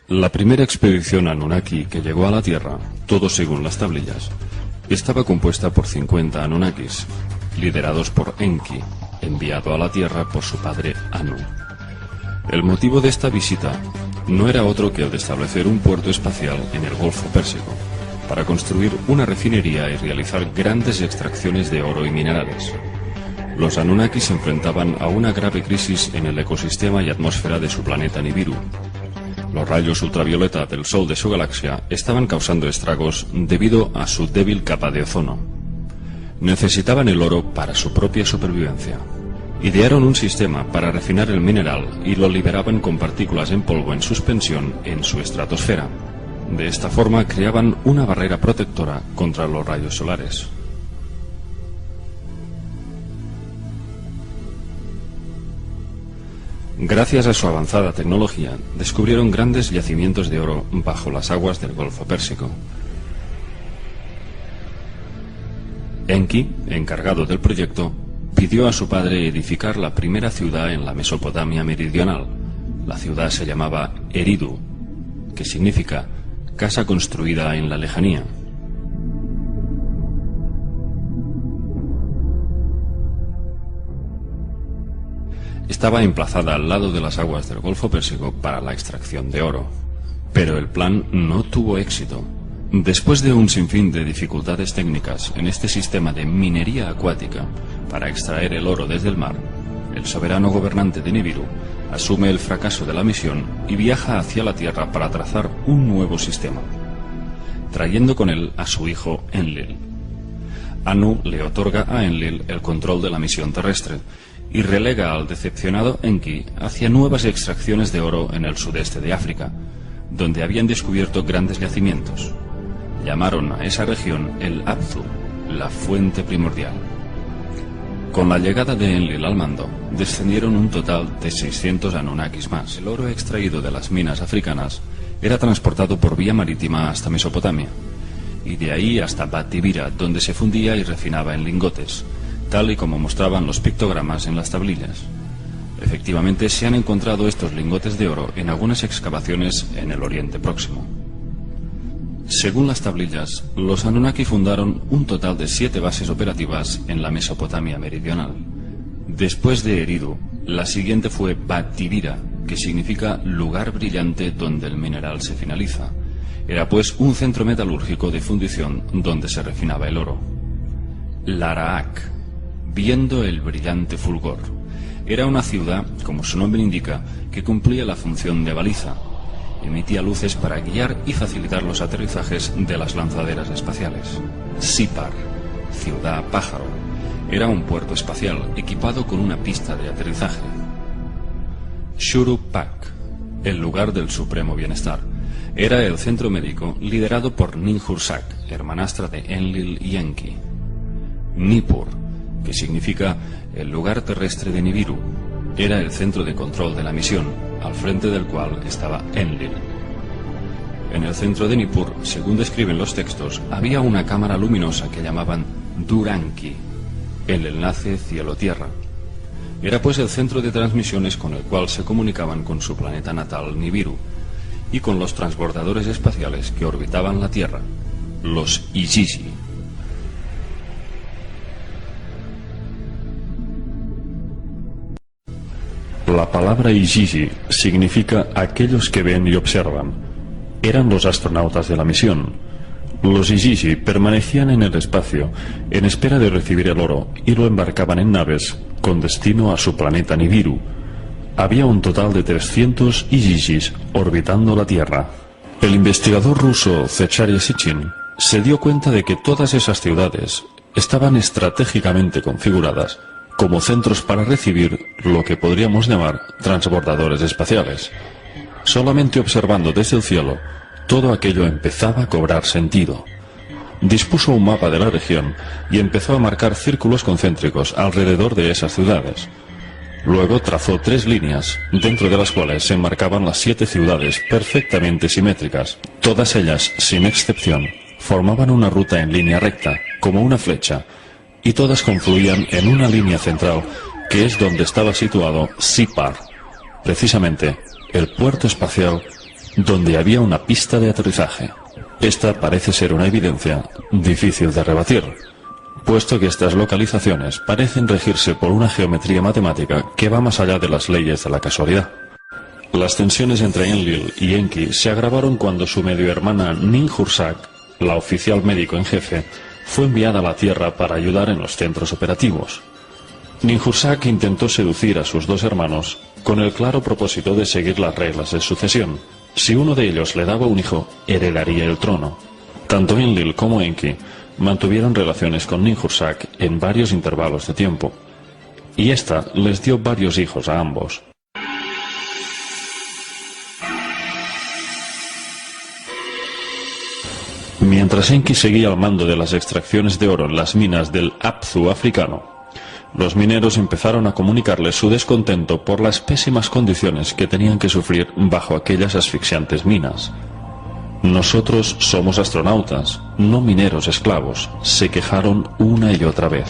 La primera expedición Anunnaki que llegó a la Tierra, todo según las tablillas, estaba compuesta por 50 Anunnakis, liderados por Enki, enviado a la Tierra por su padre Anu. El motivo de esta visita no era otro que el de establecer un puerto espacial en el Golfo Pérsico, para construir una refinería y realizar grandes extracciones de oro y minerales. Los Anunnaki se enfrentaban a una grave crisis en el ecosistema y atmósfera de su planeta Nibiru. Los rayos ultravioleta del Sol de su galaxia estaban causando estragos debido a su débil capa de ozono. Necesitaban el oro para su propia supervivencia. Idearon un sistema para refinar el mineral y lo liberaban con partículas en polvo en suspensión en su estratosfera. De esta forma creaban una barrera protectora contra los rayos solares. Gracias a su avanzada tecnología, descubrieron grandes yacimientos de oro bajo las aguas del Golfo Pérsico. Enki, encargado del proyecto, pidió a su padre edificar la primera ciudad en la Mesopotamia meridional. La ciudad se llamaba Eridu, que significa casa construida en la lejanía. Estaba emplazada al lado de las aguas del Golfo Pérsico para la extracción de oro. Pero el plan no tuvo éxito. Después de un sinfín de dificultades técnicas en este sistema de minería acuática para extraer el oro desde el mar, el soberano gobernante de Nibiru asume el fracaso de la misión y viaja hacia la Tierra para trazar un nuevo sistema, trayendo con él a su hijo Enlil. Anu le otorga a Enlil el control de la misión terrestre y relega al decepcionado Enki hacia nuevas extracciones de oro en el sudeste de África, donde habían descubierto grandes yacimientos. Llamaron a esa región el Abzu, la fuente primordial. Con la llegada de Enlil al mando, descendieron un total de 600 Anunnakis más. El oro extraído de las minas africanas era transportado por vía marítima hasta Mesopotamia, y de ahí hasta Bat-Dibira, donde se fundía y refinaba en lingotes, tal y como mostraban los pictogramas en las tablillas. Efectivamente, se han encontrado estos lingotes de oro en algunas excavaciones en el Oriente Próximo. Según las tablillas, los Anunnaki fundaron un total de 7 bases operativas en la Mesopotamia meridional. Después de Eridu, la siguiente fue Bat-Dibira, que significa lugar brillante donde el mineral se finaliza. Era pues un centro metalúrgico de fundición donde se refinaba el oro. Laraak, viendo el brillante fulgor. Era una ciudad, como su nombre indica, que cumplía la función de baliza. Emitía luces para guiar y facilitar los aterrizajes de las lanzaderas espaciales. Sipar, ciudad pájaro, era un puerto espacial equipado con una pista de aterrizaje. Shuru-Pak, el lugar del supremo bienestar, era el centro médico liderado por Ninhursag, hermanastra de Enlil y Enki. Nippur, que significa el lugar terrestre de Nibiru, era el centro de control de la misión, al frente del cual estaba Enlil. En el centro de Nippur, según describen los textos, había una cámara luminosa que llamaban Duranki, el enlace cielo-tierra. Era pues el centro de transmisiones con el cual se comunicaban con su planeta natal Nibiru y con los transbordadores espaciales que orbitaban la Tierra, los Igigi. La palabra Igigi significa aquellos que ven y observan. Eran los astronautas de la misión. Los Igigi permanecían en el espacio en espera de recibir el oro y lo embarcaban en naves con destino a su planeta Nibiru. Había un total de 300 Igigis orbitando la Tierra. El investigador ruso Zecharia Sitchin se dio cuenta de que todas esas ciudades estaban estratégicamente configuradas como centros para recibir lo que podríamos llamar transbordadores espaciales. Solamente observando desde el cielo, todo aquello empezaba a cobrar sentido. Dispuso un mapa de la región y empezó a marcar círculos concéntricos alrededor de esas ciudades. Luego trazó 3 líneas, dentro de las cuales se enmarcaban las 7 ciudades perfectamente simétricas. Todas ellas, sin excepción, formaban una ruta en línea recta, como una flecha, y todas confluían en una línea central, que es donde estaba situado Sipar, precisamente el puerto espacial donde había una pista de aterrizaje. Esta parece ser una evidencia difícil de rebatir, puesto que estas localizaciones parecen regirse por una geometría matemática que va más allá de las leyes de la casualidad. Las tensiones entre Enlil y Enki se agravaron cuando su medio hermana Ninhursag, la oficial médico en jefe, fue enviada a la Tierra para ayudar en los centros operativos. Ninhursag intentó seducir a sus 2 hermanos con el claro propósito de seguir las reglas de sucesión. Si uno de ellos le daba un hijo, heredaría el trono. Tanto Enlil como Enki mantuvieron relaciones con Ninhursag en varios intervalos de tiempo, y ésta les dio varios hijos a ambos. Mientras Enki seguía al mando de las extracciones de oro en las minas del Apsu africano, los mineros empezaron a comunicarles su descontento por las pésimas condiciones que tenían que sufrir bajo aquellas asfixiantes minas. Nosotros somos astronautas, no mineros esclavos, se quejaron una y otra vez.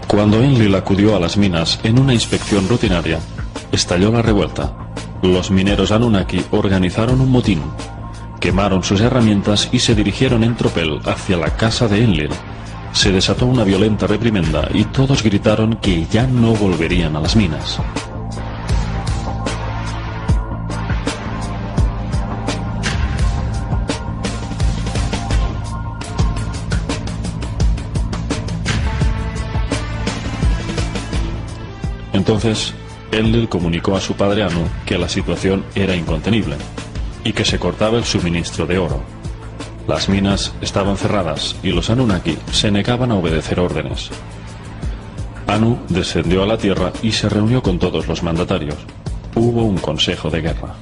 Cuando Enlil acudió a las minas en una inspección rutinaria, estalló la revuelta. Los mineros Anunnaki organizaron un motín, quemaron sus herramientas y se dirigieron en tropel hacia la casa de Enlil. Se desató una violenta reprimenda y todos gritaron que ya no volverían a las minas. Entonces, Enlil comunicó a su padre Anu que la situación era incontenible y que se cortaba el suministro de oro. Las minas estaban cerradas y los Anunnaki se negaban a obedecer órdenes. Anu descendió a la Tierra y se reunió con todos los mandatarios. Hubo un consejo de guerra.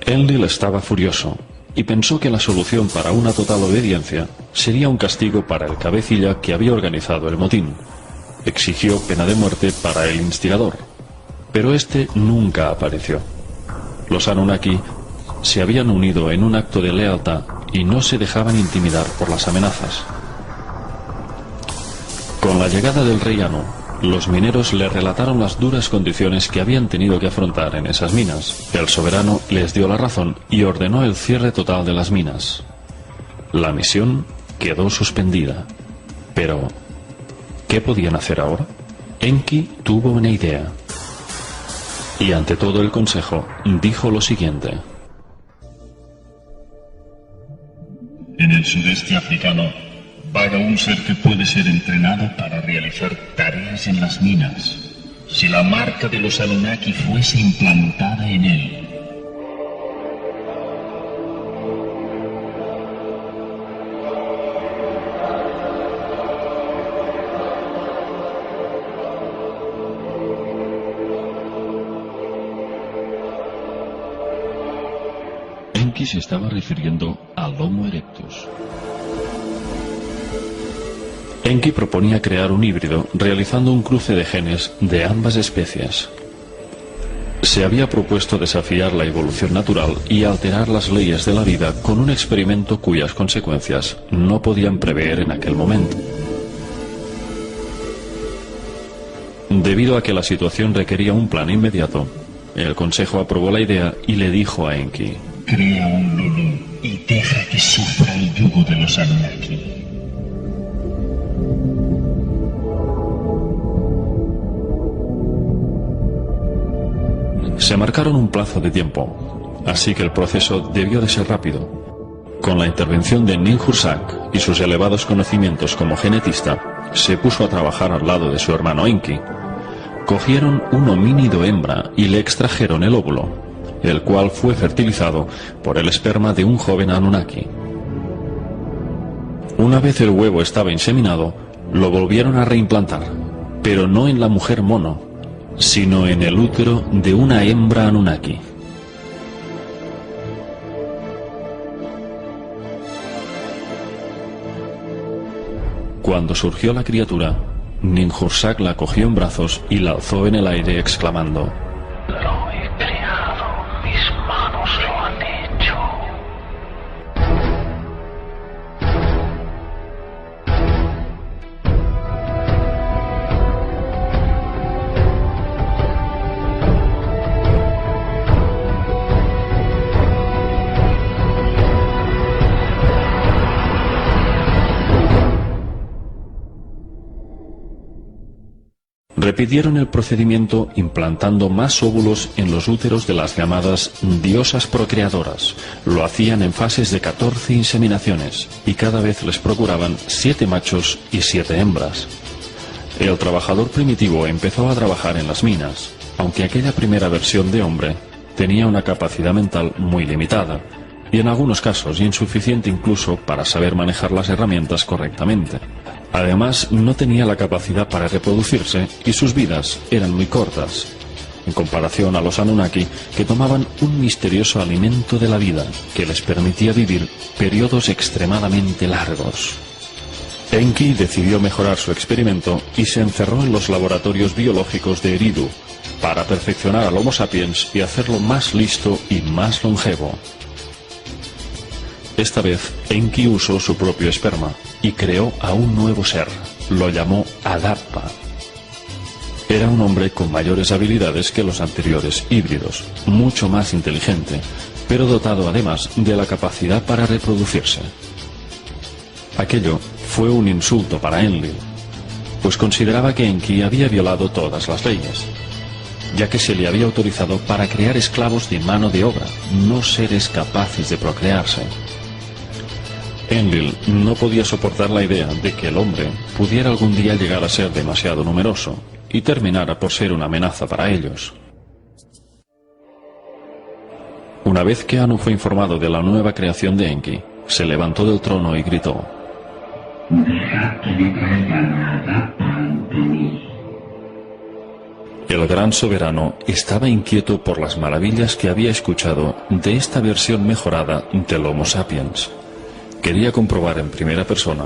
Enlil estaba furioso y pensó que la solución para una total obediencia sería un castigo para el cabecilla que había organizado el motín. Exigió pena de muerte para el instigador, pero este nunca apareció. Los Anunnaki se habían unido en un acto de lealtad y no se dejaban intimidar por las amenazas. Con la llegada del rey Anu, los mineros le relataron las duras condiciones que habían tenido que afrontar en esas minas. El soberano les dio la razón y ordenó el cierre total de las minas. La misión quedó suspendida. Pero, ¿qué podían hacer ahora? Enki tuvo una idea. Y ante todo el consejo, dijo lo siguiente. En el sudeste africano vaga un ser que puede ser entrenado para realizar tareas en las minas. Si la marca de los Anunnaki fuese implantada en él. Enki se estaba refiriendo al Homo erectus. Enki proponía crear un híbrido realizando un cruce de genes de ambas especies. Se había propuesto desafiar la evolución natural y alterar las leyes de la vida con un experimento cuyas consecuencias no podían prever en aquel momento. Debido a que la situación requería un plan inmediato, el Consejo aprobó la idea y le dijo a Enki: Crea un Lulu y deja que sufra el yugo de los Anunnaki. Se marcaron un plazo de tiempo, así que el proceso debió de ser rápido. Con la intervención de Ninhursag y sus elevados conocimientos como genetista, se puso a trabajar al lado de su hermano Enki. Cogieron un homínido hembra y le extrajeron el óvulo, el cual fue fertilizado por el esperma de un joven Anunnaki. Una vez el huevo estaba inseminado, lo volvieron a reimplantar, pero no en la mujer mono, sino en el útero de una hembra Anunnaki. Cuando surgió la criatura, Ninhursag la cogió en brazos y la alzó en el aire exclamando: Lo he creado, mis manos lo han hecho. Repitieron el procedimiento implantando más óvulos en los úteros de las llamadas diosas procreadoras. Lo hacían en fases de 14 inseminaciones y cada vez les procuraban 7 machos y 7 hembras. El trabajador primitivo empezó a trabajar en las minas, aunque aquella primera versión de hombre tenía una capacidad mental muy limitada y en algunos casos insuficiente incluso para saber manejar las herramientas correctamente. Además, no tenía la capacidad para reproducirse y sus vidas eran muy cortas, en comparación a los Anunnaki, que tomaban un misterioso alimento de la vida que les permitía vivir periodos extremadamente largos. Enki decidió mejorar su experimento y se encerró en los laboratorios biológicos de Eridu para perfeccionar al Homo sapiens y hacerlo más listo y más longevo. Esta vez, Enki usó su propio esperma y creó a un nuevo ser. Lo llamó Adapa. Era un hombre con mayores habilidades que los anteriores híbridos, mucho más inteligente, pero dotado además de la capacidad para reproducirse. Aquello fue un insulto para Enlil, pues consideraba que Enki había violado todas las leyes, ya que se le había autorizado para crear esclavos de mano de obra, no seres capaces de procrearse. Enlil no podía soportar la idea de que el hombre pudiera algún día llegar a ser demasiado numeroso y terminara por ser una amenaza para ellos. Una vez que Anu fue informado de la nueva creación de Enki, se levantó del trono y gritó: «Dejad que me traigan a Adapa ante mí». El gran soberano estaba inquieto por las maravillas que había escuchado de esta versión mejorada del Homo sapiens. Quería comprobar en primera persona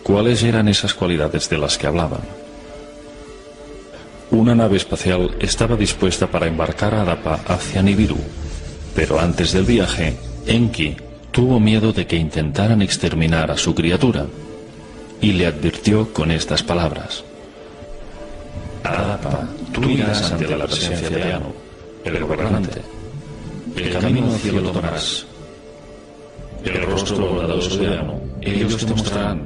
cuáles eran esas cualidades de las que hablaban. Una nave espacial estaba dispuesta para embarcar a Adapa hacia Nibiru, pero antes del viaje, Enki tuvo miedo de que intentaran exterminar a su criatura y le advirtió con estas palabras: Adapa, tú irás ante la presencia de Anu, el gobernante. El camino al cielo tomarás. El rostro bondadoso de Anu, ellos te mostrarán.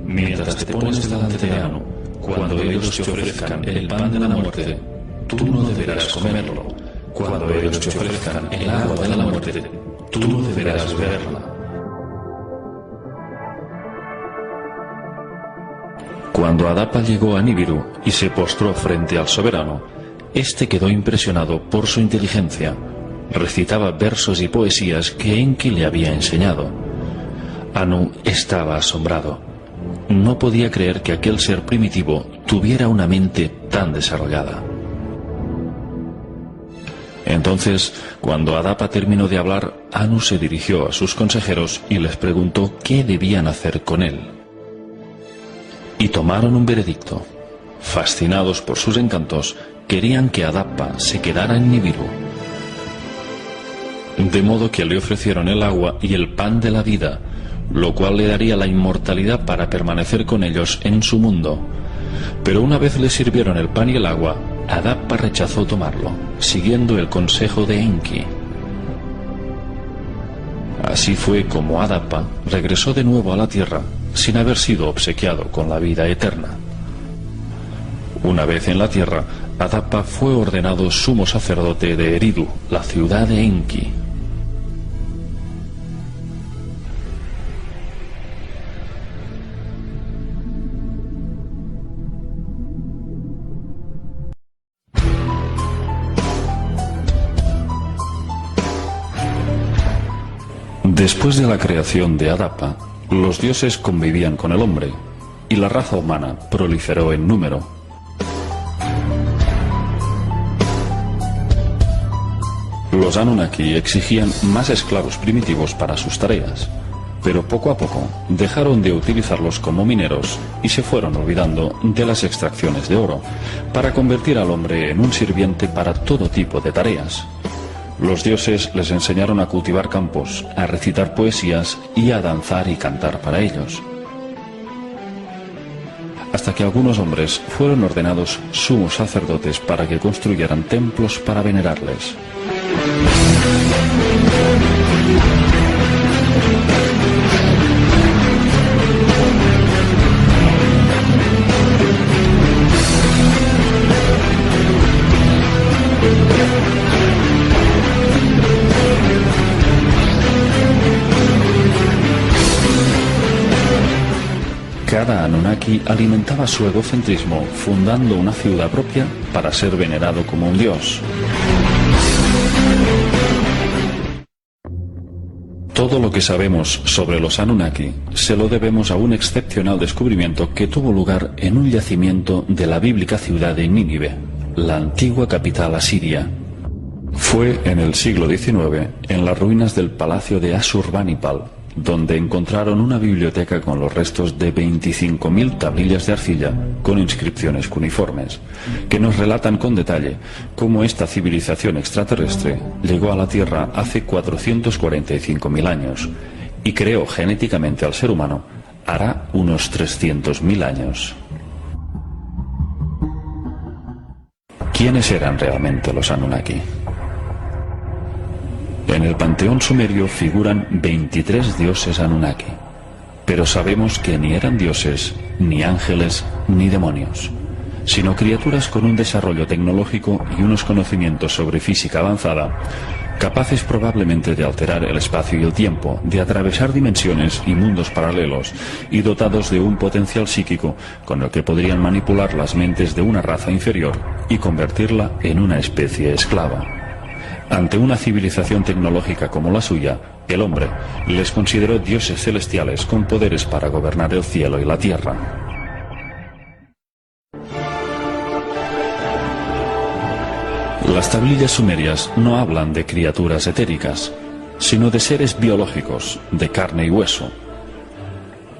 Mientras te pones delante de Anu, cuando ellos te ofrezcan el pan de la muerte, tú no deberás comerlo. Cuando ellos te ofrezcan el agua de la muerte, tú no deberás beberla. Cuando Adapa llegó a Nibiru y se postró frente al soberano, éste quedó impresionado por su inteligencia. Recitaba versos y poesías que Enki le había enseñado. Anu estaba asombrado. No podía creer que aquel ser primitivo tuviera una mente tan desarrollada. Entonces, cuando Adapa terminó de hablar, Anu se dirigió a sus consejeros y les preguntó qué debían hacer con él. Y tomaron un veredicto. Fascinados por sus encantos, querían que Adapa se quedara en Nibiru. De modo que le ofrecieron el agua y el pan de la vida, lo cual le daría la inmortalidad para permanecer con ellos en su mundo. Pero una vez le sirvieron el pan y el agua, Adapa rechazó tomarlo, siguiendo el consejo de Enki. Así fue como Adapa regresó de nuevo a la tierra, sin haber sido obsequiado con la vida eterna. Una vez en la tierra, Adapa fue ordenado sumo sacerdote de Eridu, la ciudad de Enki. Después de la creación de Adapa, los dioses convivían con el hombre, y la raza humana proliferó en número. Los Anunnaki exigían más esclavos primitivos para sus tareas. pero poco a poco dejaron de utilizarlos como mineros y se fueron olvidando de las extracciones de oro, para convertir al hombre en un sirviente para todo tipo de tareas. Los dioses les enseñaron a cultivar campos, a recitar poesías y a danzar y cantar para ellos, hasta que algunos hombres fueron ordenados sumos sacerdotes para que construyeran templos para venerarles. Cada Anunnaki alimentaba su egocentrismo, fundando una ciudad propia para ser venerado como un dios. Todo lo que sabemos sobre los Anunnaki se lo debemos a un excepcional descubrimiento que tuvo lugar en un yacimiento de la bíblica ciudad de Nínive, la antigua capital asiria. Fue en el siglo XIX, en las ruinas del palacio de Asurbanipal, donde encontraron una biblioteca con los restos de 25.000 tablillas de arcilla con inscripciones cuneiformes, que nos relatan con detalle cómo esta civilización extraterrestre llegó a la Tierra hace 445.000 años y creó genéticamente al ser humano hará unos 300.000 años. ¿Quiénes eran realmente los Anunnaki? En el panteón sumerio figuran 23 dioses Anunnaki, pero sabemos que ni eran dioses, ni ángeles, ni demonios, sino criaturas con un desarrollo tecnológico y unos conocimientos sobre física avanzada, capaces probablemente de alterar el espacio y el tiempo, de atravesar dimensiones y mundos paralelos, y dotados de un potencial psíquico con el que podrían manipular las mentes de una raza inferior y convertirla en una especie esclava. Ante una civilización tecnológica como la suya, el hombre les consideró dioses celestiales con poderes para gobernar el cielo y la tierra. Las tablillas sumerias no hablan de criaturas etéricas, sino de seres biológicos, de carne y hueso.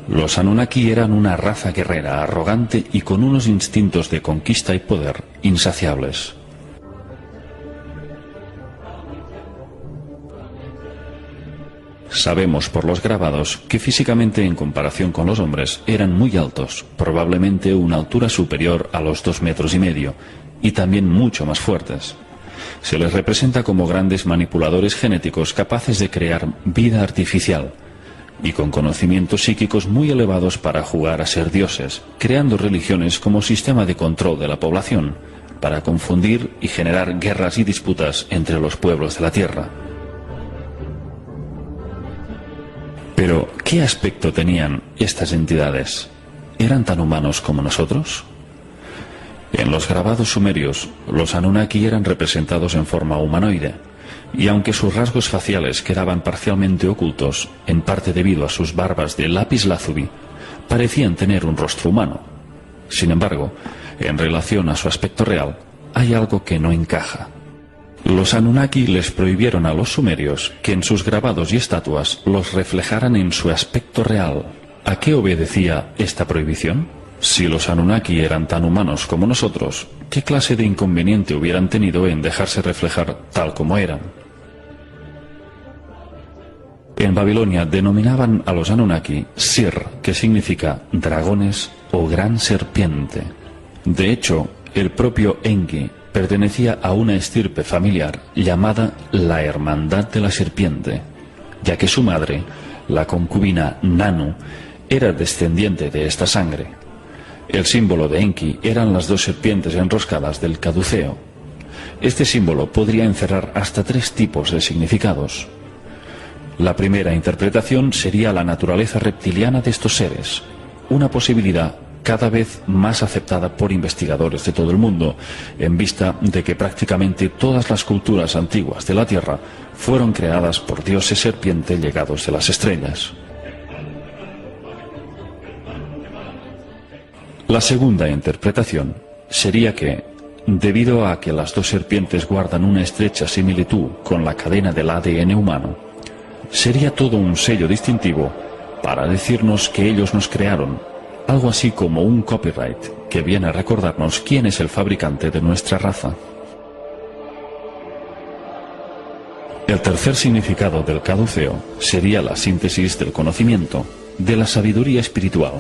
Los Anunnaki eran una raza guerrera, arrogante y con unos instintos de conquista y poder insaciables. Sabemos por los grabados que físicamente, en comparación con los hombres, eran muy altos, probablemente una altura superior a los 2,5 metros, y también mucho más fuertes. Se les representa como grandes manipuladores genéticos capaces de crear vida artificial y con conocimientos psíquicos muy elevados para jugar a ser dioses, creando religiones como sistema de control de la población, para confundir y generar guerras y disputas entre los pueblos de la Tierra. Pero, ¿qué aspecto tenían estas entidades? ¿Eran tan humanos como nosotros? En los grabados sumerios, los Anunnaki eran representados en forma humanoide, y aunque sus rasgos faciales quedaban parcialmente ocultos, en parte debido a sus barbas de lapislázuli, parecían tener un rostro humano. Sin embargo, en relación a su aspecto real, hay algo que no encaja. Los Anunnaki les prohibieron a los sumerios que en sus grabados y estatuas los reflejaran en su aspecto real. ¿A qué obedecía esta prohibición? Si los Anunnaki eran tan humanos como nosotros, ¿qué clase de inconveniente hubieran tenido en dejarse reflejar tal como eran? En Babilonia denominaban a los Anunnaki Sir, que significa dragones o gran serpiente. De hecho, el propio Enki pertenecía a una estirpe familiar llamada la Hermandad de la Serpiente, ya que su madre, la concubina Nanu, era descendiente de esta sangre. El símbolo de Enki eran las 2 serpientes enroscadas del caduceo. Este símbolo podría encerrar hasta 3 tipos de significados. La primera interpretación sería la naturaleza reptiliana de estos seres, una posibilidad cada vez más aceptada por investigadores de todo el mundo, en vista de que prácticamente todas las culturas antiguas de la Tierra fueron creadas por dioses serpiente llegados de las estrellas. La segunda interpretación sería que, debido a que las 2 serpientes guardan una estrecha similitud con la cadena del ADN humano, sería todo un sello distintivo para decirnos que ellos nos crearon, algo así como un copyright que viene a recordarnos quién es el fabricante de nuestra raza. El tercer significado del caduceo sería la síntesis del conocimiento, de la sabiduría espiritual,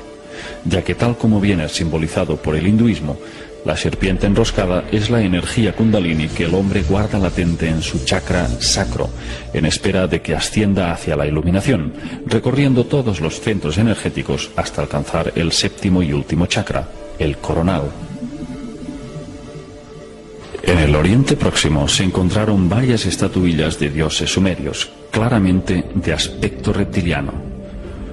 ya que tal como viene simbolizado por el hinduismo, la serpiente enroscada es la energía kundalini que el hombre guarda latente en su chakra sacro, en espera de que ascienda hacia la iluminación, recorriendo todos los centros energéticos hasta alcanzar el séptimo y último chakra, el coronal. En el Oriente Próximo se encontraron varias estatuillas de dioses sumerios, claramente de aspecto reptiliano.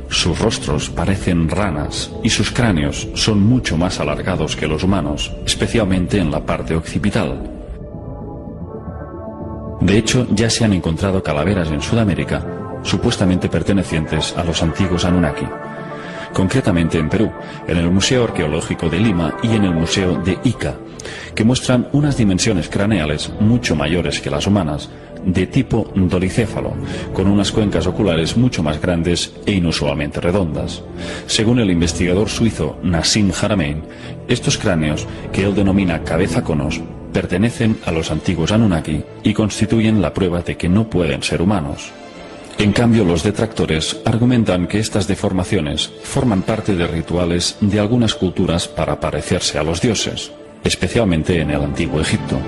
Sus rostros parecen ranas y sus cráneos son mucho más alargados que los humanos, especialmente en la parte occipital. De hecho, ya se han encontrado calaveras en Sudamérica, supuestamente pertenecientes a los antiguos Anunnaki. Concretamente en Perú, en el Museo Arqueológico de Lima y en el Museo de Ica, que muestran unas dimensiones craneales mucho mayores que las humanas, de tipo dolicéfalo, con unas cuencas oculares mucho más grandes e inusualmente redondas. Según el investigador suizo Nassim Haramein, estos cráneos, que él denomina cabeza conos, pertenecen a los antiguos Anunnaki y constituyen la prueba de que no pueden ser humanos. En cambio, los detractores argumentan que estas deformaciones forman parte de rituales de algunas culturas para parecerse a los dioses, especialmente en el antiguo Egipto.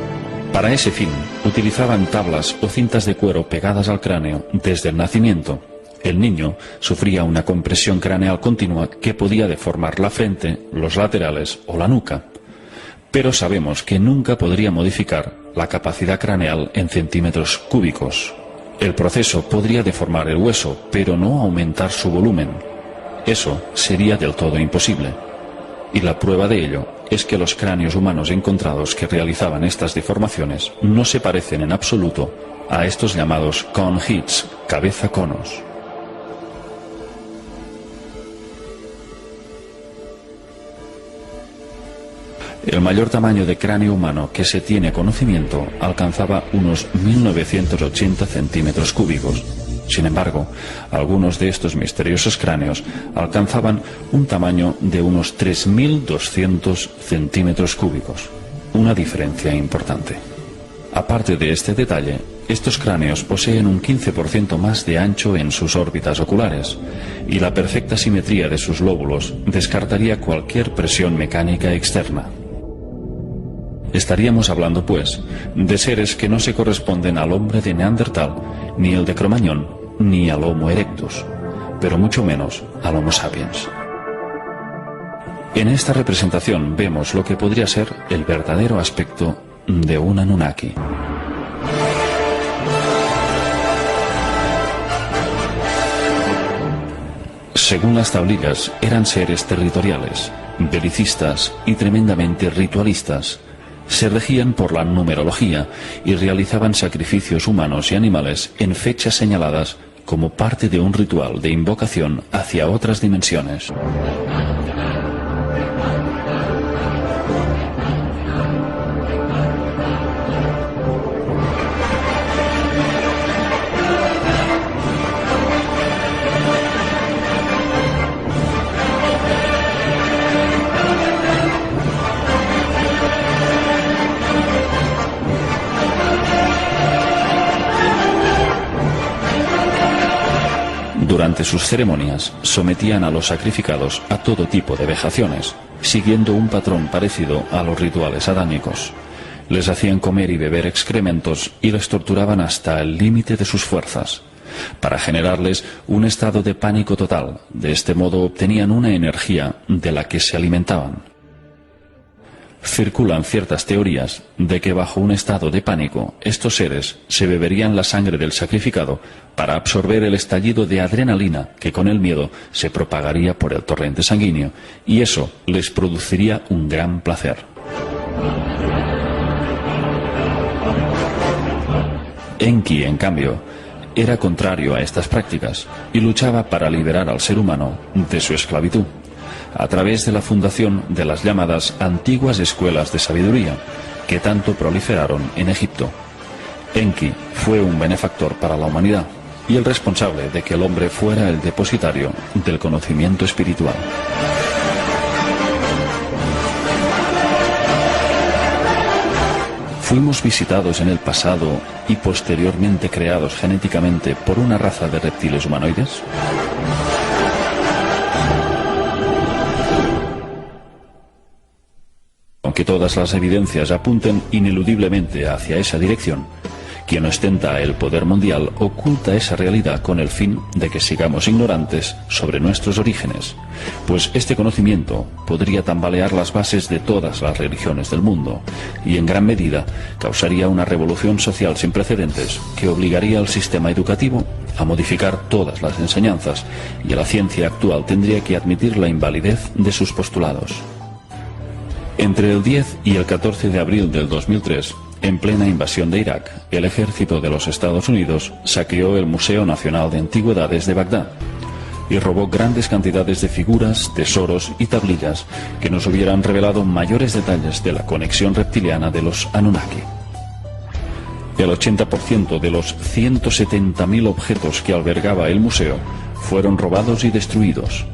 Para ese fin, utilizaban tablas o cintas de cuero pegadas al cráneo desde el nacimiento. El niño sufría una compresión craneal continua que podía deformar la frente, los laterales o la nuca. Pero sabemos que nunca podría modificar la capacidad craneal en centímetros cúbicos. El proceso podría deformar el hueso, pero no aumentar su volumen. Eso sería del todo imposible. Y la prueba de ello es que los cráneos humanos encontrados que realizaban estas deformaciones no se parecen en absoluto a estos llamados cone heads, cabeza conos. El mayor tamaño de cráneo humano que se tiene conocimiento alcanzaba unos 1980 centímetros cúbicos. Sin embargo, algunos de estos misteriosos cráneos alcanzaban un tamaño de unos 3.200 centímetros cúbicos, una diferencia importante. Aparte de este detalle, estos cráneos poseen un 15% más de ancho en sus órbitas oculares, y la perfecta simetría de sus lóbulos descartaría cualquier presión mecánica externa. Estaríamos hablando, pues, de seres que no se corresponden al hombre de Neandertal, ni el de Cromañón, ni al Homo erectus, pero mucho menos al Homo sapiens. En esta representación vemos lo que podría ser el verdadero aspecto de un Anunnaki. Según las tablillas, eran seres territoriales, belicistas y tremendamente ritualistas. Se regían por la numerología y realizaban sacrificios humanos y animales en fechas señaladas como parte de un ritual de invocación hacia otras dimensiones. Durante sus ceremonias, sometían a los sacrificados a todo tipo de vejaciones, siguiendo un patrón parecido a los rituales adámicos. Les hacían comer y beber excrementos y les torturaban hasta el límite de sus fuerzas, para generarles un estado de pánico total. De este modo obtenían una energía de la que se alimentaban. Circulan ciertas teorías de que bajo un estado de pánico estos seres se beberían la sangre del sacrificado para absorber el estallido de adrenalina que con el miedo se propagaría por el torrente sanguíneo, y eso les produciría un gran placer. Enki, en cambio, era contrario a estas prácticas y luchaba para liberar al ser humano de su esclavitud, a través de la fundación de las llamadas antiguas escuelas de sabiduría, que tanto proliferaron en Egipto. Enki fue un benefactor para la humanidad, y el responsable de que el hombre fuera el depositario del conocimiento espiritual. ¿Fuimos visitados en el pasado y posteriormente creados genéticamente por una raza de reptiles humanoides? Aunque todas las evidencias apunten ineludiblemente hacia esa dirección, quien ostenta el poder mundial oculta esa realidad con el fin de que sigamos ignorantes sobre nuestros orígenes, pues este conocimiento podría tambalear las bases de todas las religiones del mundo y en gran medida causaría una revolución social sin precedentes que obligaría al sistema educativo a modificar todas las enseñanzas y la ciencia actual tendría que admitir la invalidez de sus postulados. Entre el 10 y el 14 de abril del 2003, en plena invasión de Irak, el ejército de los Estados Unidos saqueó el Museo Nacional de Antigüedades de Bagdad y robó grandes cantidades de figuras, tesoros y tablillas que nos hubieran revelado mayores detalles de la conexión reptiliana de los Anunnaki. El 80% de los 170.000 objetos que albergaba el museo fueron robados y destruidos.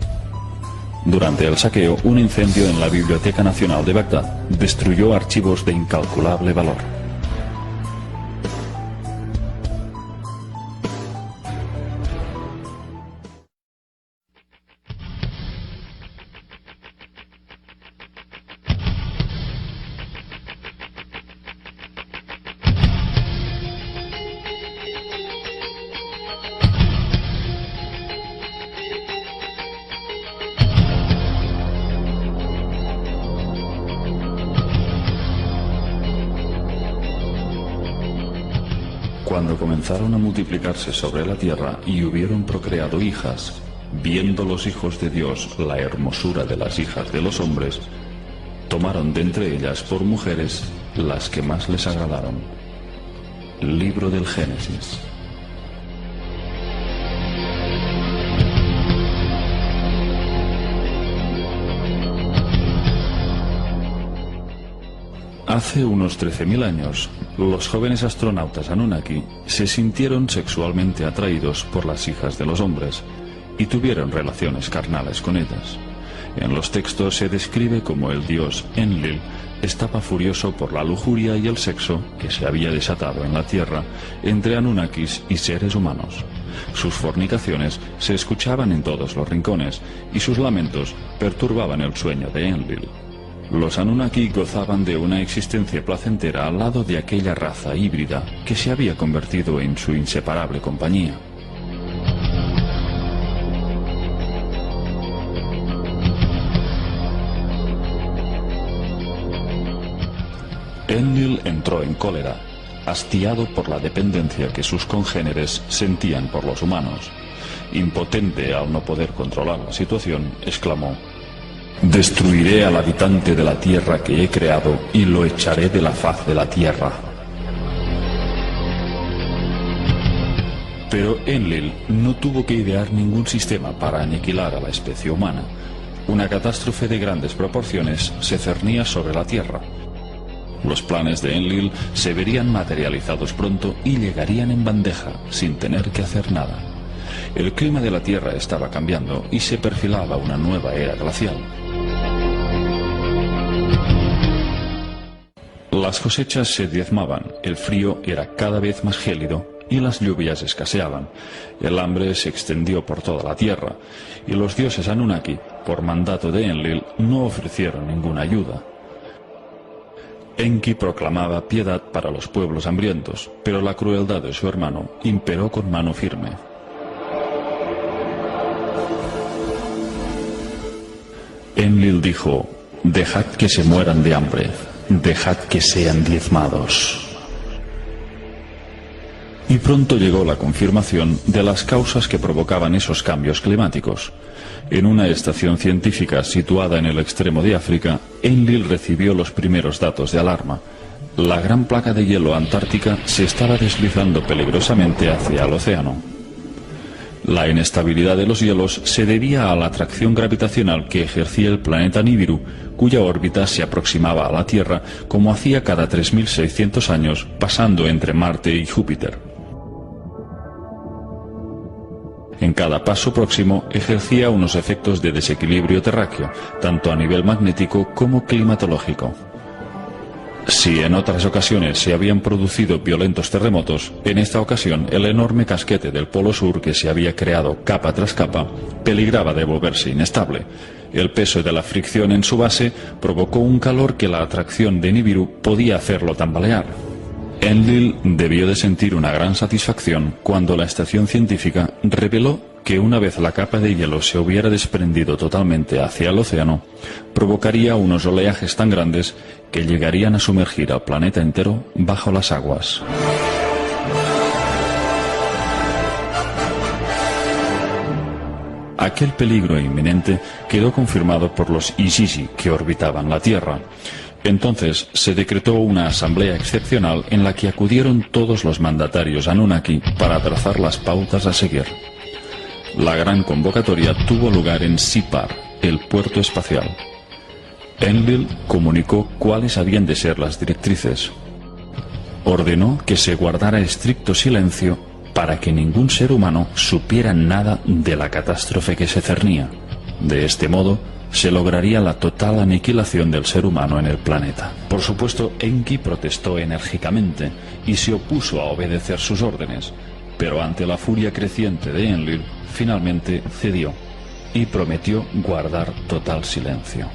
Durante el saqueo, un incendio en la Biblioteca Nacional de Bagdad destruyó archivos de incalculable valor. Cuando comenzaron a multiplicarse sobre la tierra y hubieron procreado hijas, viendo los hijos de Dios la hermosura de las hijas de los hombres, tomaron de entre ellas por mujeres las que más les agradaron. Libro del Génesis. Hace unos 13.000 años, los jóvenes astronautas Anunnaki se sintieron sexualmente atraídos por las hijas de los hombres y tuvieron relaciones carnales con ellas. En los textos se describe como el dios Enlil estaba furioso por la lujuria y el sexo que se había desatado en la Tierra entre Anunnakis y seres humanos. Sus fornicaciones se escuchaban en todos los rincones y sus lamentos perturbaban el sueño de Enlil. Los Anunnaki gozaban de una existencia placentera al lado de aquella raza híbrida que se había convertido en su inseparable compañía. Enlil entró en cólera, hastiado por la dependencia que sus congéneres sentían por los humanos. Impotente al no poder controlar la situación, exclamó: «Destruiré al habitante de la tierra que he creado y lo echaré de la faz de la tierra». Pero Enlil no tuvo que idear ningún sistema para aniquilar a la especie humana. Una catástrofe de grandes proporciones se cernía sobre la tierra. Los planes de Enlil se verían materializados pronto y llegarían en bandeja, sin tener que hacer nada. El clima de la Tierra estaba cambiando y se perfilaba una nueva era glacial. Las cosechas se diezmaban, el frío era cada vez más gélido y las lluvias escaseaban. El hambre se extendió por toda la Tierra y los dioses Anunnaki, por mandato de Enlil, no ofrecieron ninguna ayuda. Enki proclamaba piedad para los pueblos hambrientos, pero la crueldad de su hermano imperó con mano firme. Enlil dijo: «Dejad que se mueran de hambre, dejad que sean diezmados». Y pronto llegó la confirmación de las causas que provocaban esos cambios climáticos. En una estación científica situada en el extremo de África, Enlil recibió los primeros datos de alarma. La gran placa de hielo antártica se estaba deslizando peligrosamente hacia el océano. La inestabilidad de los hielos se debía a la atracción gravitacional que ejercía el planeta Nibiru, cuya órbita se aproximaba a la Tierra como hacía cada 3.600 años, pasando entre Marte y Júpiter. En cada paso próximo ejercía unos efectos de desequilibrio terráqueo, tanto a nivel magnético como climatológico. Si en otras ocasiones se habían producido violentos terremotos, en esta ocasión el enorme casquete del Polo Sur que se había creado capa tras capa peligraba de volverse inestable. El peso de la fricción en su base provocó un calor que la atracción de Nibiru podía hacerlo tambalear. Enlil debió de sentir una gran satisfacción cuando la estación científica reveló que una vez la capa de hielo se hubiera desprendido totalmente hacia el océano, provocaría unos oleajes tan grandes que llegarían a sumergir al planeta entero bajo las aguas. Aquel peligro inminente quedó confirmado por los Izizi que orbitaban la Tierra. Entonces se decretó una asamblea excepcional en la que acudieron todos los mandatarios Anunnaki para trazar las pautas a seguir. La gran convocatoria tuvo lugar en Sipar, el puerto espacial. Enlil comunicó cuáles habían de ser las directrices. Ordenó que se guardara estricto silencio para que ningún ser humano supiera nada de la catástrofe que se cernía. De este modo, se lograría la total aniquilación del ser humano en el planeta. Por supuesto, Enki protestó enérgicamente y se opuso a obedecer sus órdenes, pero ante la furia creciente de Enlil, finalmente cedió y prometió guardar total silencio.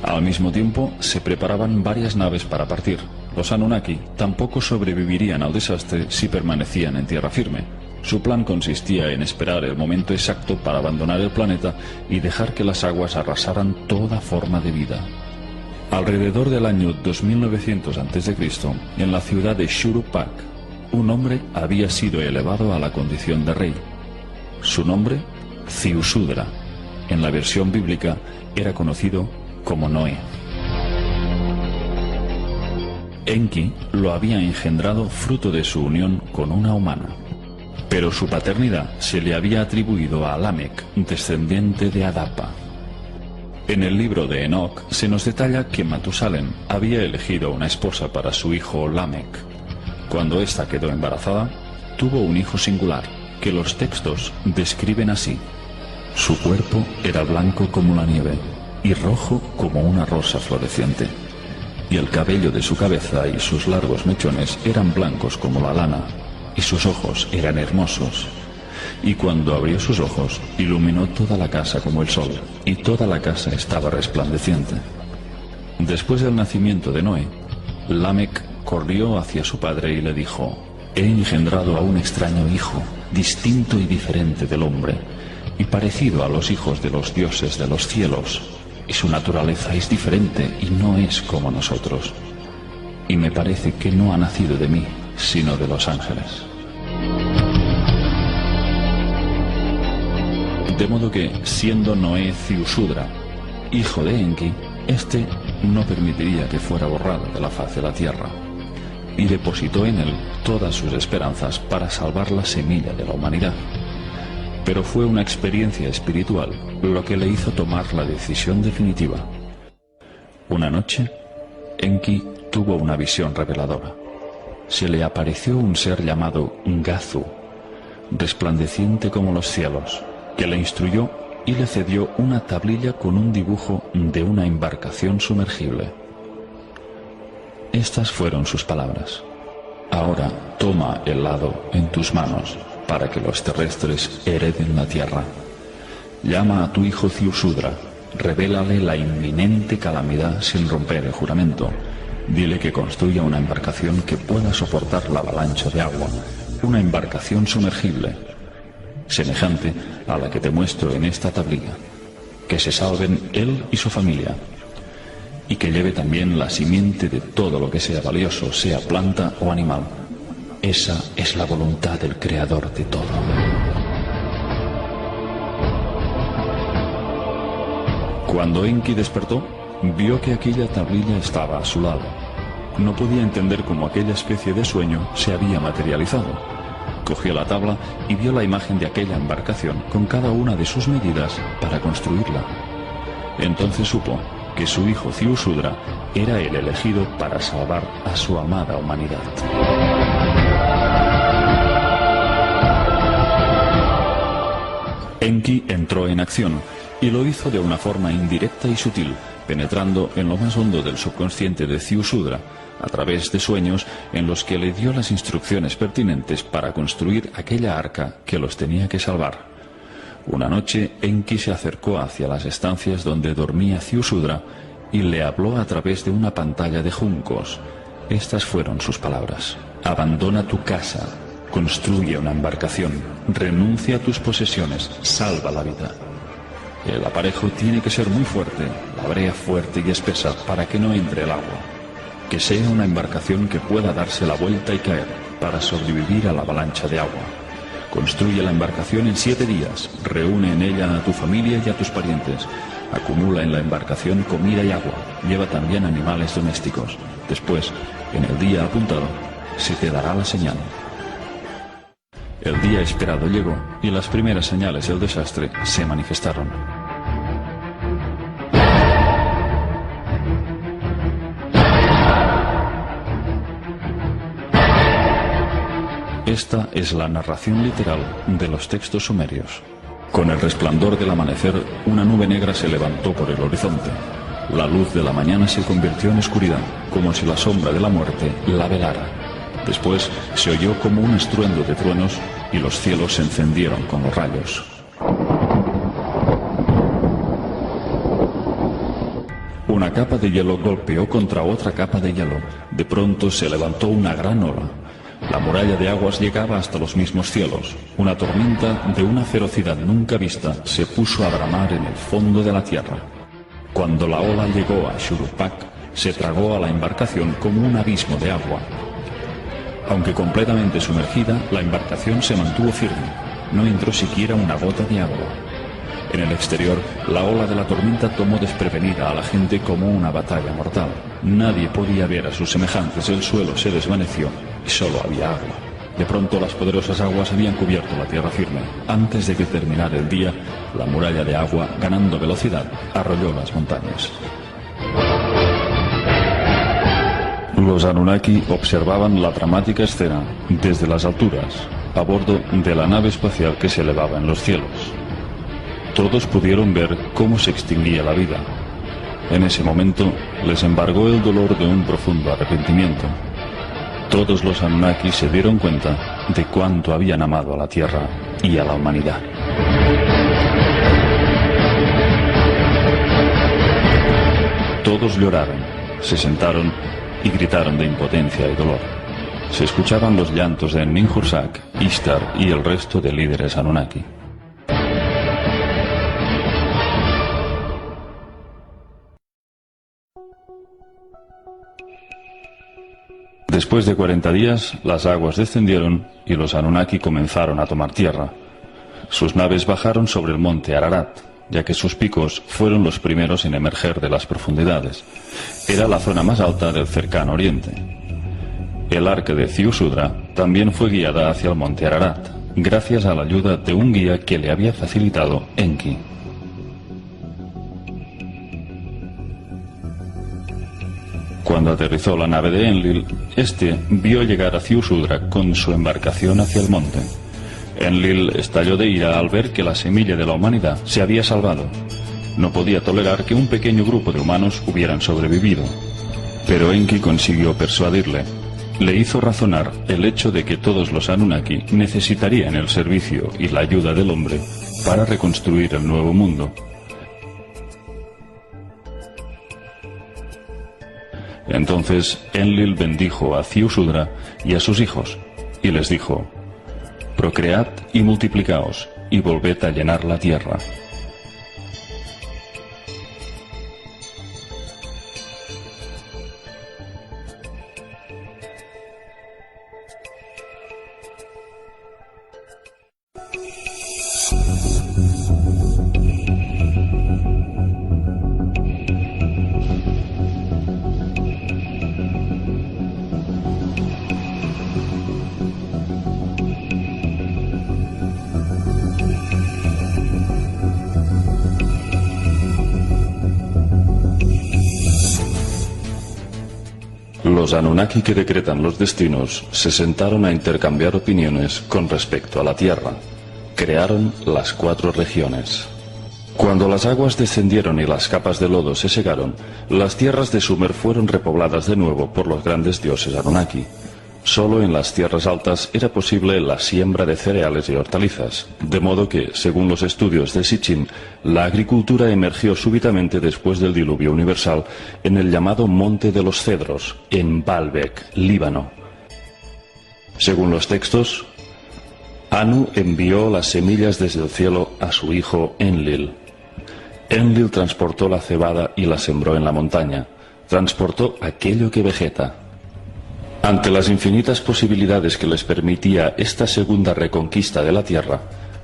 Al mismo tiempo, se preparaban varias naves para partir. Los Anunnaki tampoco sobrevivirían al desastre si permanecían en tierra firme. Su plan consistía en esperar el momento exacto para abandonar el planeta y dejar que las aguas arrasaran toda forma de vida. Alrededor del año 2900 a.C., en la ciudad de Shuruppak, un hombre había sido elevado a la condición de rey. Su nombre, Ziusudra. En la versión bíblica era conocido como Noé. Enki lo había engendrado fruto de su unión con una humana, pero su paternidad se le había atribuido a Lamec, descendiente de Adapa. En el libro de Enoch se nos detalla que Matusalén había elegido una esposa para su hijo Lamec. Cuando ésta quedó embarazada, tuvo un hijo singular, que los textos describen así: su cuerpo era blanco como la nieve y rojo como una rosa floreciente, y el cabello de su cabeza y sus largos mechones eran blancos como la lana, y sus ojos eran hermosos. Y cuando abrió sus ojos, iluminó toda la casa como el sol, y toda la casa estaba resplandeciente. Después del nacimiento de Noé, Lamec corrió hacia su padre y le dijo: he engendrado a un extraño hijo, distinto y diferente del hombre, y parecido a los hijos de los dioses de los cielos, y su naturaleza es diferente y no es como nosotros. Y me parece que no ha nacido de mí, sino de los ángeles. De modo que, siendo Noé Ziusudra, hijo de Enki, este no permitiría que fuera borrado de la faz de la tierra, y depositó en él todas sus esperanzas para salvar la semilla de la humanidad. Pero fue una experiencia espiritual lo que le hizo tomar la decisión definitiva. Una noche, Enki tuvo una visión reveladora. Se le apareció un ser llamado Gazu, resplandeciente como los cielos, que le instruyó y le cedió una tablilla con un dibujo de una embarcación sumergible. Estas fueron sus palabras: ahora toma el hado en tus manos para que los terrestres hereden la tierra. Llama a tu hijo Ziusudra, revélale la inminente calamidad sin romper el juramento. Dile que construya una embarcación que pueda soportar la avalancha de agua, una embarcación sumergible, semejante a la que te muestro en esta tablilla, que se salven él y su familia, y que lleve también la simiente de todo lo que sea valioso, sea planta o animal. Esa es la voluntad del Creador de todo. Cuando Enki despertó, vio que aquella tablilla estaba a su lado. No podía entender cómo aquella especie de sueño se había materializado. Cogió la tabla y vio la imagen de aquella embarcación con cada una de sus medidas para construirla. Entonces supo que su hijo Ziusudra era el elegido para salvar a su amada humanidad. Enki entró en acción y lo hizo de una forma indirecta y sutil, penetrando en lo más hondo del subconsciente de Ziusudra, a través de sueños en los que le dio las instrucciones pertinentes para construir aquella arca que los tenía que salvar. Una noche, Enki se acercó hacia las estancias donde dormía Ziusudra y le habló a través de una pantalla de juncos. Estas fueron sus palabras: abandona tu casa, construye una embarcación, renuncia a tus posesiones, salva la vida. El aparejo tiene que ser muy fuerte, la brea fuerte y espesa para que no entre el agua. Que sea una embarcación que pueda darse la vuelta y caer para sobrevivir a la avalancha de agua. Construye la embarcación en 7 días, reúne en ella a tu familia y a tus parientes. Acumula en la embarcación comida y agua, lleva también animales domésticos. Después, en el día apuntado, se te dará la señal. El día esperado llegó y las primeras señales del desastre se manifestaron. Esta es la narración literal de los textos sumerios. Con el resplandor del amanecer, una nube negra se levantó por el horizonte. La luz de la mañana se convirtió en oscuridad, como si la sombra de la muerte la velara. Después se oyó como un estruendo de truenos y los cielos se encendieron con los rayos. Una capa de hielo golpeó contra otra capa de hielo. De pronto se levantó una gran ola. La muralla de aguas llegaba hasta los mismos cielos. Una tormenta de una ferocidad nunca vista se puso a bramar en el fondo de la tierra. Cuando la ola llegó a Shuruppak, se tragó a la embarcación como un abismo de agua. Aunque completamente sumergida, la embarcación se mantuvo firme. No entró siquiera una gota de agua. En el exterior, la ola de la tormenta tomó desprevenida a la gente como una batalla mortal. Nadie podía ver a sus semejantes, el suelo se desvaneció y solo había agua. De pronto las poderosas aguas habían cubierto la tierra firme. Antes de que terminara el día, la muralla de agua, ganando velocidad, arrolló las montañas. Los Anunnaki observaban la dramática escena desde las alturas, a bordo de la nave espacial que se elevaba en los cielos. Todos pudieron ver cómo se extinguía la vida. En ese momento les embargó el dolor de un profundo arrepentimiento. Todos los Anunnaki se dieron cuenta de cuánto habían amado a la Tierra y a la humanidad. Todos lloraron, se sentaron y gritaron de impotencia y dolor. Se escuchaban los llantos de Ninhursag, Ishtar y el resto de líderes Anunnaki. Después de 40 días, las aguas descendieron y los Anunnaki comenzaron a tomar tierra. Sus naves bajaron sobre el monte Ararat, ya que sus picos fueron los primeros en emerger de las profundidades. Era la zona más alta del cercano oriente. El arca de Ziusudra también fue guiada hacia el monte Ararat, gracias a la ayuda de un guía que le había facilitado Enki. Cuando aterrizó la nave de Enlil, este vio llegar a Ziusudra con su embarcación hacia el monte. Enlil estalló de ira al ver que la semilla de la humanidad se había salvado. No podía tolerar que un pequeño grupo de humanos hubieran sobrevivido. Pero Enki consiguió persuadirle. Le hizo razonar el hecho de que todos los Anunnaki necesitarían el servicio y la ayuda del hombre para reconstruir el nuevo mundo. Entonces Enlil bendijo a Ziusudra y a sus hijos, y les dijo: procread y multiplicaos, y volved a llenar la tierra. Los Anunnaki que decretan los destinos se sentaron a intercambiar opiniones con respecto a la Tierra. crearon las 4 regiones. Cuando las aguas descendieron y las capas de lodo se secaron, las tierras de Sumer fueron repobladas de nuevo por los grandes dioses Anunnaki. Solo en las tierras altas era posible la siembra de cereales y hortalizas, de modo que, según los estudios de Sitchin, la agricultura emergió súbitamente después del diluvio universal en el llamado Monte de los Cedros, en Baalbek, Líbano. Según los textos, Anu envió las semillas desde el cielo a su hijo Enlil. Enlil transportó la cebada y la sembró en la montaña. Transportó aquello que vegeta. Ante las infinitas posibilidades que les permitía esta segunda reconquista de la tierra,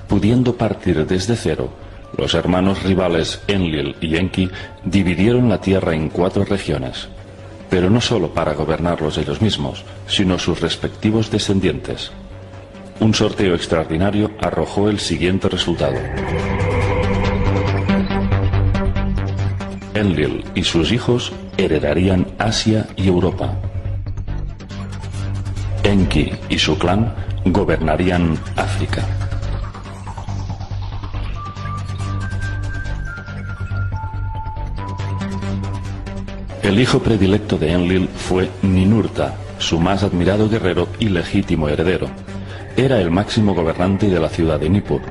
pudiendo partir desde cero, los hermanos rivales Enlil y Enki dividieron la tierra en 4 regiones, pero no solo para gobernarlos ellos mismos, sino sus respectivos descendientes. Un sorteo extraordinario arrojó el siguiente resultado. Enlil y sus hijos heredarían Asia y Europa. Enki y su clan gobernarían África. El hijo predilecto de Enlil fue Ninurta, su más admirado guerrero y legítimo heredero. Era el máximo gobernante de la ciudad de Nippur.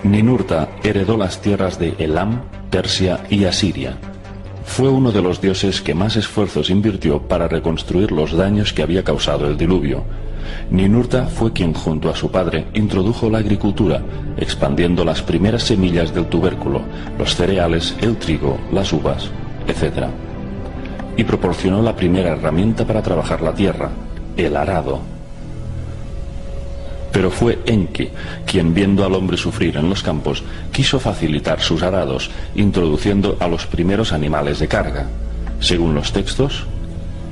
Ninurta heredó las tierras de Elam, Persia y Asiria. Fue uno de los dioses que más esfuerzos invirtió para reconstruir los daños que había causado el diluvio. Ninurta fue quien, junto a su padre, introdujo la agricultura, expandiendo las primeras semillas del tubérculo, los cereales, el trigo, las uvas, etc. Y proporcionó la primera herramienta para trabajar la tierra, el arado. Pero fue Enki quien, viendo al hombre sufrir en los campos, quiso facilitar sus arados, introduciendo a los primeros animales de carga. Según los textos,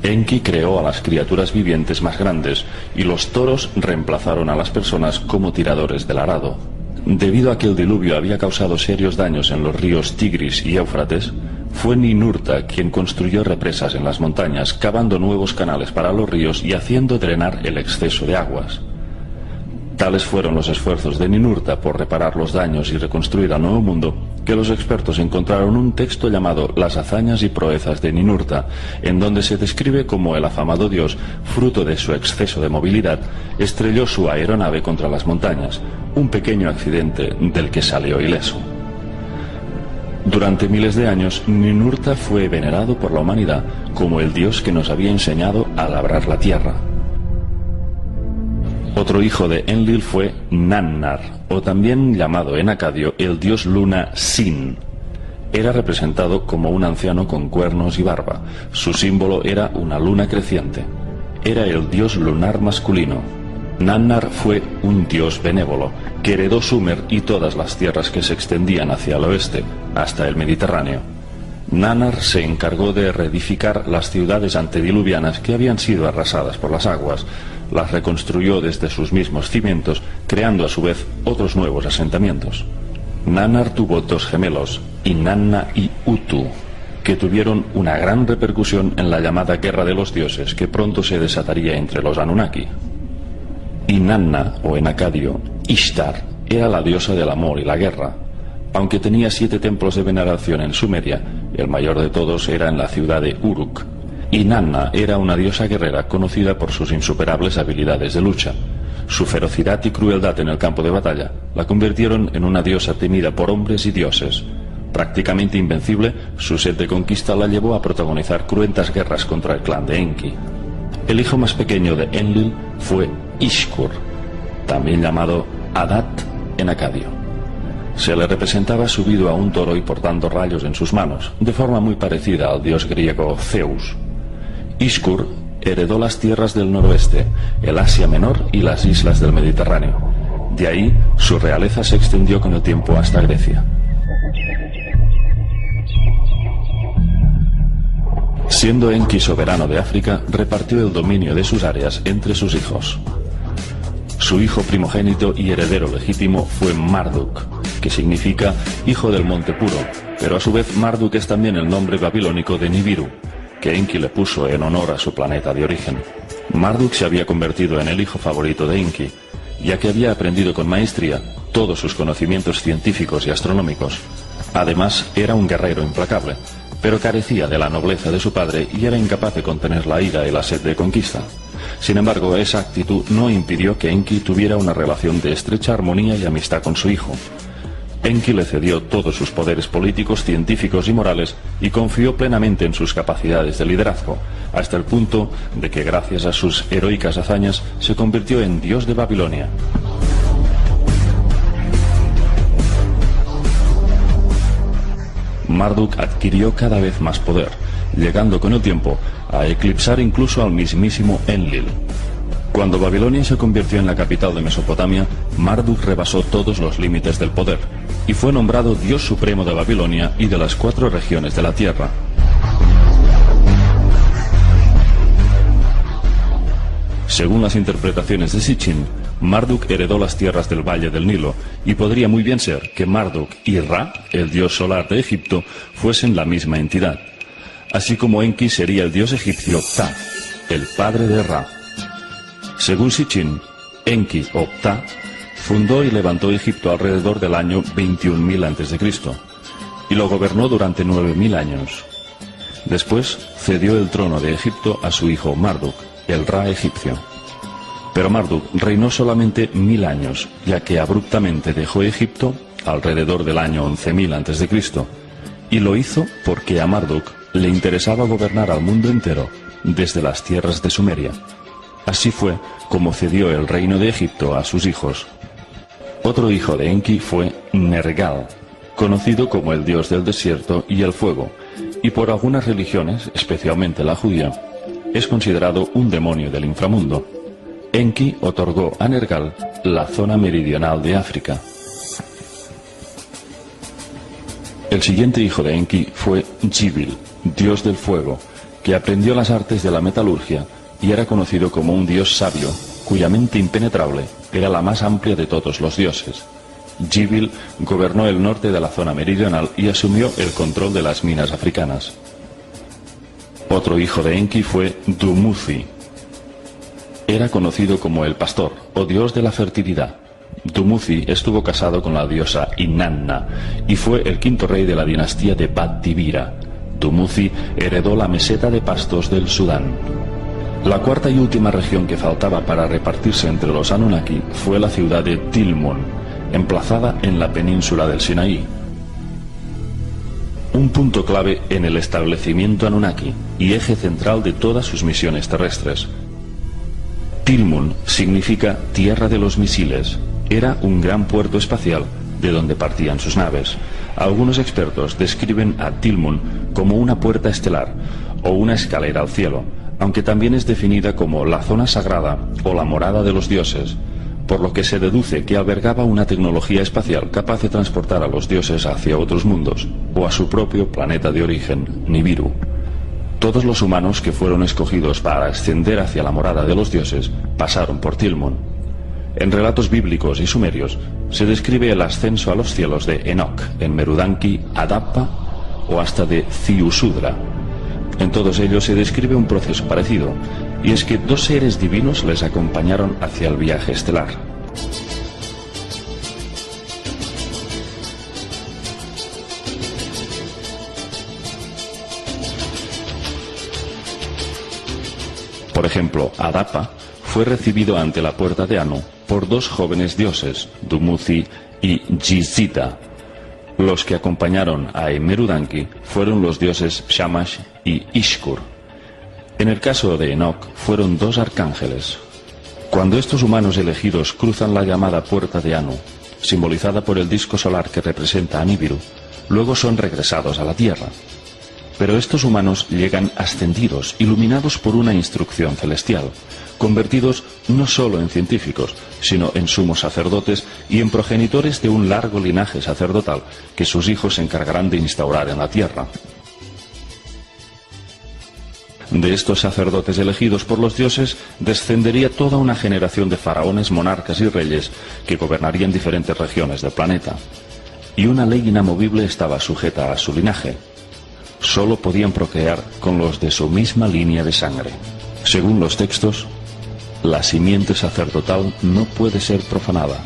Enki creó a las criaturas vivientes más grandes y los toros reemplazaron a las personas como tiradores del arado. Debido a que el diluvio había causado serios daños en los ríos Tigris y Éufrates, fue Ninurta quien construyó represas en las montañas, cavando nuevos canales para los ríos y haciendo drenar el exceso de aguas. Tales fueron los esfuerzos de Ninurta por reparar los daños y reconstruir al Nuevo Mundo, que los expertos encontraron un texto llamado Las hazañas y proezas de Ninurta, en donde se describe cómo el afamado dios, fruto de su exceso de movilidad, estrelló su aeronave contra las montañas, un pequeño accidente del que salió ileso. Durante miles de años, Ninurta fue venerado por la humanidad como el dios que nos había enseñado a labrar la tierra. Otro hijo de Enlil fue Nannar, o también llamado en acadio el dios luna Sin. Era representado como un anciano con cuernos y barba. Su símbolo era una luna creciente. Era el dios lunar masculino. Nannar fue un dios benévolo, que heredó Sumer y todas las tierras que se extendían hacia el oeste, hasta el Mediterráneo. Nannar se encargó de reedificar las ciudades antediluvianas que habían sido arrasadas por las aguas. Las reconstruyó desde sus mismos cimientos, creando a su vez otros nuevos asentamientos. Nannar tuvo 2 gemelos, Inanna y Utu, que tuvieron una gran repercusión en la llamada Guerra de los Dioses, que pronto se desataría entre los Anunnaki. Inanna, o en acadio, Ishtar, era la diosa del amor y la guerra. Aunque tenía 7 templos de veneración en Sumeria, el mayor de todos era en la ciudad de Uruk. Inanna era una diosa guerrera conocida por sus insuperables habilidades de lucha. Su ferocidad y crueldad en el campo de batalla la convirtieron en una diosa temida por hombres y dioses. Prácticamente invencible, su sed de conquista la llevó a protagonizar cruentas guerras contra el clan de Enki. El hijo más pequeño de Enlil fue Ishkur, también llamado Adat en acadio. Se le representaba subido a un toro y portando rayos en sus manos, de forma muy parecida al dios griego Zeus. Ishkur heredó las tierras del noroeste, el Asia Menor y las islas del Mediterráneo. De ahí, su realeza se extendió con el tiempo hasta Grecia. Siendo Enki soberano de África, repartió el dominio de sus áreas entre sus hijos. Su hijo primogénito y heredero legítimo fue Marduk, que significa hijo del monte puro, pero a su vez Marduk es también el nombre babilónico de Nibiru, que Enki le puso en honor a su planeta de origen. Marduk se había convertido en el hijo favorito de Enki, ya que había aprendido con maestría todos sus conocimientos científicos y astronómicos. Además, era un guerrero implacable, pero carecía de la nobleza de su padre y era incapaz de contener la ira y la sed de conquista. Sin embargo, esa actitud no impidió que Enki tuviera una relación de estrecha armonía y amistad con su hijo. Enki le cedió todos sus poderes políticos, científicos y morales y confió plenamente en sus capacidades de liderazgo, hasta el punto de que gracias a sus heroicas hazañas se convirtió en dios de Babilonia. Marduk adquirió cada vez más poder, llegando con el tiempo a eclipsar incluso al mismísimo Enlil. Cuando Babilonia se convirtió en la capital de Mesopotamia, Marduk rebasó todos los límites del poder y fue nombrado Dios Supremo de Babilonia y de las 4 regiones de la tierra. Según las interpretaciones de Sitchin, Marduk heredó las tierras del Valle del Nilo, y podría muy bien ser que Marduk y Ra, el dios solar de Egipto, fuesen la misma entidad, así como Enki sería el dios egipcio Ptah, el padre de Ra. Según Sitchin, Enki o Ptah fundó y levantó Egipto alrededor del año 21.000 a.C. y lo gobernó durante 9.000 años. Después cedió el trono de Egipto a su hijo Marduk, el Ra egipcio. Pero Marduk reinó solamente 1000 años, ya que abruptamente dejó Egipto alrededor del año 11.000 a.C., y lo hizo porque a Marduk le interesaba gobernar al mundo entero desde las tierras de Sumeria. Así fue como cedió el reino de Egipto a sus hijos. Otro hijo de Enki fue Nergal, conocido como el dios del desierto y el fuego, y por algunas religiones, especialmente la judía, es considerado un demonio del inframundo. Enki otorgó a Nergal la zona meridional de África. El siguiente hijo de Enki fue Gibil, dios del fuego, que aprendió las artes de la metalurgia y era conocido como un dios sabio, cuya mente impenetrable era la más amplia de todos los dioses. Gibil gobernó el norte de la zona meridional y asumió el control de las minas africanas. Otro hijo de Enki fue Dumuzi. Era conocido como el pastor o dios de la fertilidad. Dumuzi estuvo casado con la diosa Inanna y fue el 5º rey de la dinastía de Bad-Dibira. Dumuzi heredó la meseta de pastos del Sudán. La 4ª y última región que faltaba para repartirse entre los Anunnaki fue la ciudad de Tilmun, emplazada en la península del Sinaí. Un punto clave en el establecimiento Anunnaki y eje central de todas sus misiones terrestres. Tilmun significa tierra de los misiles. Era un gran puerto espacial de donde partían sus naves. Algunos expertos describen a Tilmun como una puerta estelar o una escalera al cielo, aunque también es definida como la zona sagrada o la morada de los dioses, por lo que se deduce que albergaba una tecnología espacial capaz de transportar a los dioses hacia otros mundos o a su propio planeta de origen, Nibiru. Todos los humanos que fueron escogidos para ascender hacia la morada de los dioses pasaron por Tilmun. En relatos bíblicos y sumerios se describe el ascenso a los cielos de Enoch, en Merudanki, Adapa o hasta de Ziusudra. En todos ellos se describe un proceso parecido, y es que 2 seres divinos les acompañaron hacia el viaje estelar. Por ejemplo, Adapa fue recibido ante la puerta de Anu por 2 jóvenes dioses, Dumuzi y Jizita. Los que acompañaron a Merudanki fueron los dioses Shamash y Ishkur. En el caso de Enoch fueron 2 arcángeles. Cuando estos humanos elegidos cruzan la llamada puerta de Anu, simbolizada por el disco solar que representa a Nibiru, luego son regresados a la tierra. Pero estos humanos llegan ascendidos, iluminados por una instrucción celestial, convertidos no solo en científicos, sino en sumos sacerdotes y en progenitores de un largo linaje sacerdotal que sus hijos se encargarán de instaurar en la tierra. De estos sacerdotes elegidos por los dioses descendería toda una generación de faraones, monarcas y reyes que gobernarían diferentes regiones del planeta. Y una ley inamovible estaba sujeta a su linaje. Solo podían procrear con los de su misma línea de sangre. Según los textos, la simiente sacerdotal no puede ser profanada.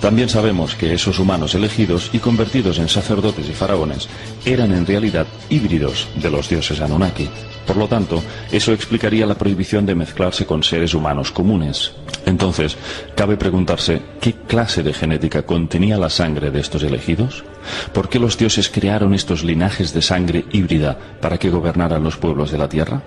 También sabemos que esos humanos elegidos y convertidos en sacerdotes y faraones eran en realidad híbridos de los dioses Anunnaki. Por lo tanto, eso explicaría la prohibición de mezclarse con seres humanos comunes. Entonces, cabe preguntarse ¿qué clase de genética contenía la sangre de estos elegidos? ¿Por qué los dioses crearon estos linajes de sangre híbrida para que gobernaran los pueblos de la Tierra?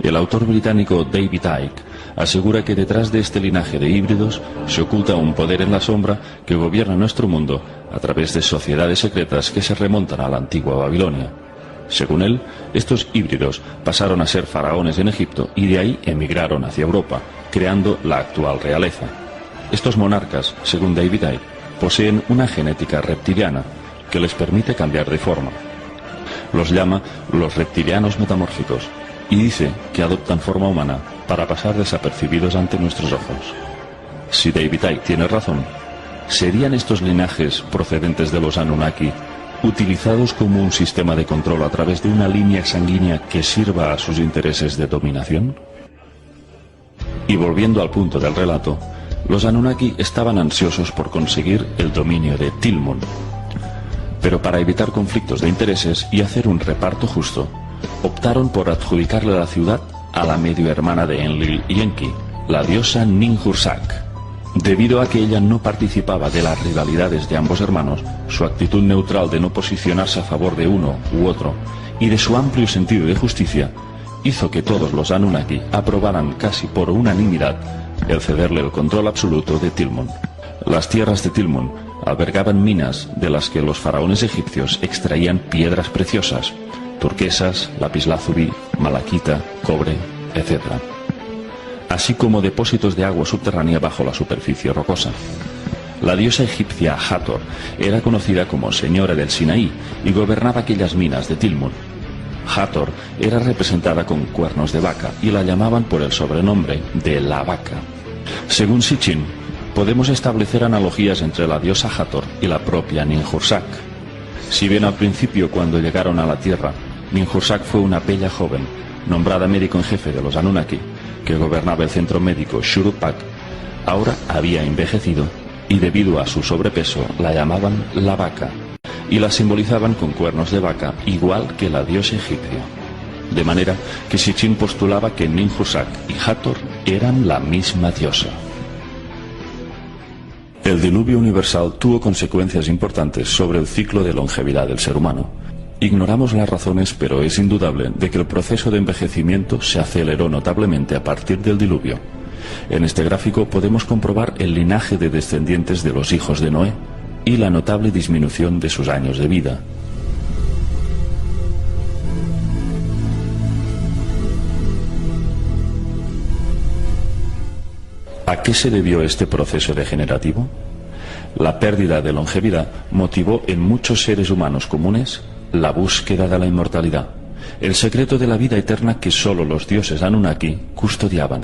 El autor británico David Icke asegura que detrás de este linaje de híbridos se oculta un poder en la sombra que gobierna nuestro mundo a través de sociedades secretas que se remontan a la antigua Babilonia. Según él, estos híbridos pasaron a ser faraones en Egipto y de ahí emigraron hacia Europa, creando la actual realeza. Estos monarcas, según David Icke, poseen una genética reptiliana que les permite cambiar de forma. Los llama los reptilianos metamórficos y dice que adoptan forma humana para pasar desapercibidos ante nuestros ojos. Si David Icke tiene razón, ¿serían estos linajes procedentes de los Anunnaki utilizados como un sistema de control a través de una línea sanguínea que sirva a sus intereses de dominación? Y volviendo al punto del relato, los Anunnaki estaban ansiosos por conseguir el dominio de Tilmun. Pero para evitar conflictos de intereses y hacer un reparto justo, optaron por adjudicarle la ciudad a la medio hermana de Enlil y Enki, la diosa Ninhursag. Debido a que ella no participaba de las rivalidades de ambos hermanos, su actitud neutral de no posicionarse a favor de uno u otro y de su amplio sentido de justicia, hizo que todos los Anunnaki aprobaran casi por unanimidad el cederle el control absoluto de Tilmun. Las tierras de Tilmun albergaban minas de las que los faraones egipcios extraían piedras preciosas, turquesas, lapislázuli, malaquita, cobre, etc., así como depósitos de agua subterránea bajo la superficie rocosa. La diosa egipcia Hathor era conocida como Señora del Sinaí y gobernaba aquellas minas de Tilmun. Hathor era representada con cuernos de vaca y la llamaban por el sobrenombre de la vaca. Según Sitchin, podemos establecer analogías entre la diosa Hathor y la propia Ninhursag. Si bien al principio, cuando llegaron a la Tierra, Ninhursag fue una bella joven, nombrada médico en jefe de los Anunnaki, que gobernaba el centro médico Shuruppak, ahora había envejecido y debido a su sobrepeso la llamaban la vaca y la simbolizaban con cuernos de vaca igual que la diosa egipcia. De manera que Sitchin postulaba que Ninhursag y Hathor eran la misma diosa. El diluvio universal tuvo consecuencias importantes sobre el ciclo de longevidad del ser humano. Ignoramos las razones, pero es indudable de que el proceso de envejecimiento se aceleró notablemente a partir del diluvio. En este gráfico podemos comprobar el linaje de descendientes de los hijos de Noé y la notable disminución de sus años de vida. ¿A qué se debió este proceso degenerativo? La pérdida de longevidad motivó en muchos seres humanos comunes la búsqueda de la inmortalidad, el secreto de la vida eterna que solo los dioses Anunnaki custodiaban.